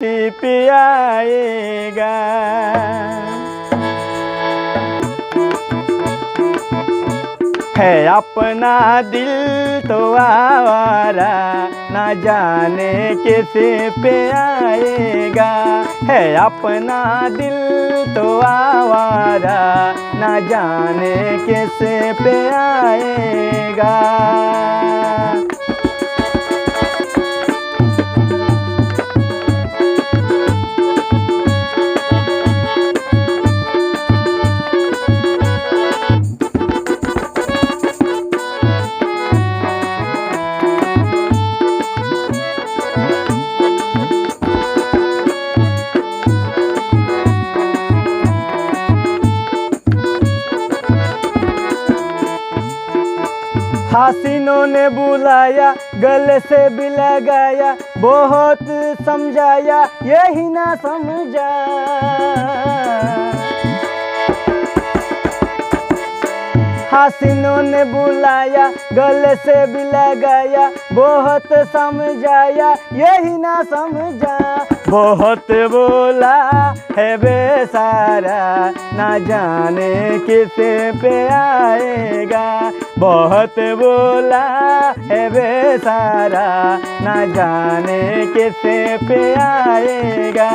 पे आएगा। है अपना दिल तो आवारा, ना जाने कैसे पे आएगा। है अपना दिल तो आवारा, ना जाने कैसे पे आएगा। हसीनों ने बुलाया, गले से भी लगाया, बहुत समझाया, यही ना समझा। हसीनों ने बुलाया, गले से भी लगाया, बहुत समझाया, यही ना समझा। बहुत बोला है बेसारा, ना जाने किसे पे आएगा। बहुत बोला है बेसारा, ना जाने किसे पे आएगा।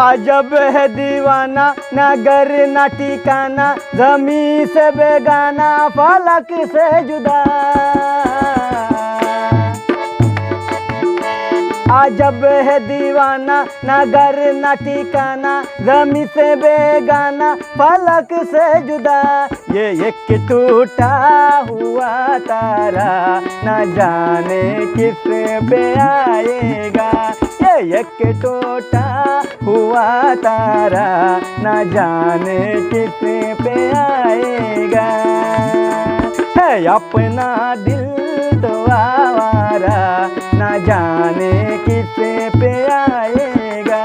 अजब है दीवाना, ना घर ना ठिकाना, ज़मीं से बेगाना, फलक से जुदा। अजब है दीवाना, ना घर ना ठिकाना, ज़मीं से बेगाना, फलक से जुदा। ये एक टूटा हुआ तारा, ना जाने किस पे आएगा। ये एक टूटा हुआ तारा, ना जाने किस पे आएगा। है अपना दिल तो आवारा, ना जाने किस पे आएगा।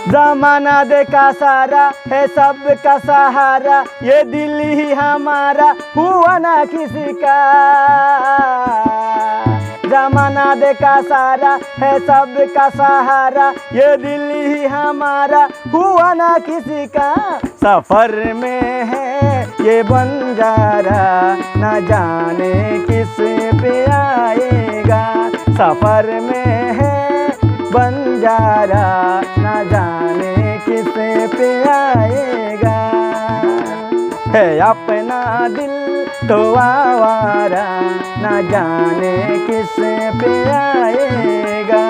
ज़माना देखा सारा है सबका सहारा, ये दिल ही हमारा हुआ ना किसी का। ज़माना देखा सारा है सबका सहारा, ये दिल ही हमारा हुआ ना किसी का। सफ़र में है ये बंजारा, ना जाने किस पे आएगा। सफ़र में है बंजारा, ना जाने किस पे आएगा। है अपना दिल तो आवारा, ना जाने किस पे आएगा।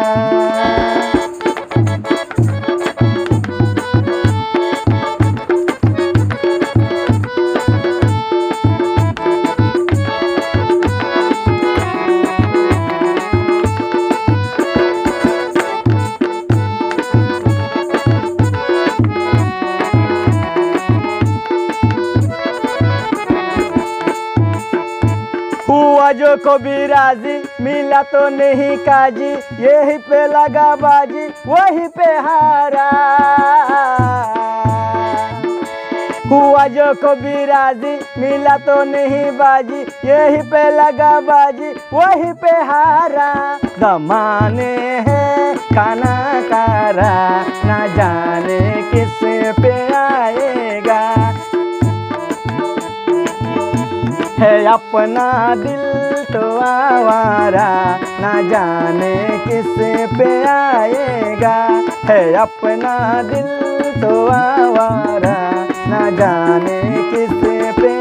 हुआ जो कभी राजी, मिला तो नहीं काजी, यही पे लगा बाजी, वही पे हारा। हुआ जो कभी राजी, मिला तो नहीं बाजी, यही पे लगा बाजी, वही पे हारा। ज़माने है काना कारा, ना जाने किस पे आएगा। है अपना दिल तो आवारा, ना जाने किस पे आएगा। है अपना दिल तो आवारा, ना जाने किस पे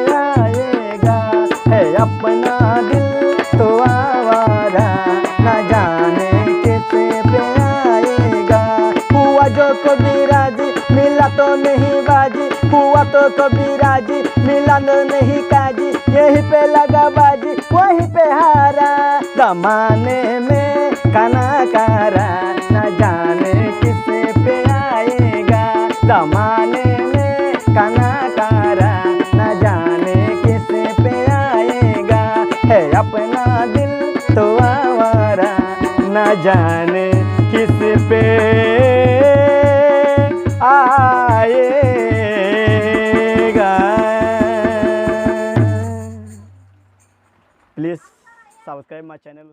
कबीरा जी, मिलन नहीं काजी, यहीं पे लगा बाजी वहीं पे हारा। जमाने में कनाकारा न जाने किस पे आएगा, जमाने में कनाकारा न जाने किस पे आएगा। है अपना दिल तो आवारा न जाने किस पे आएगा। Please subscribe my channel.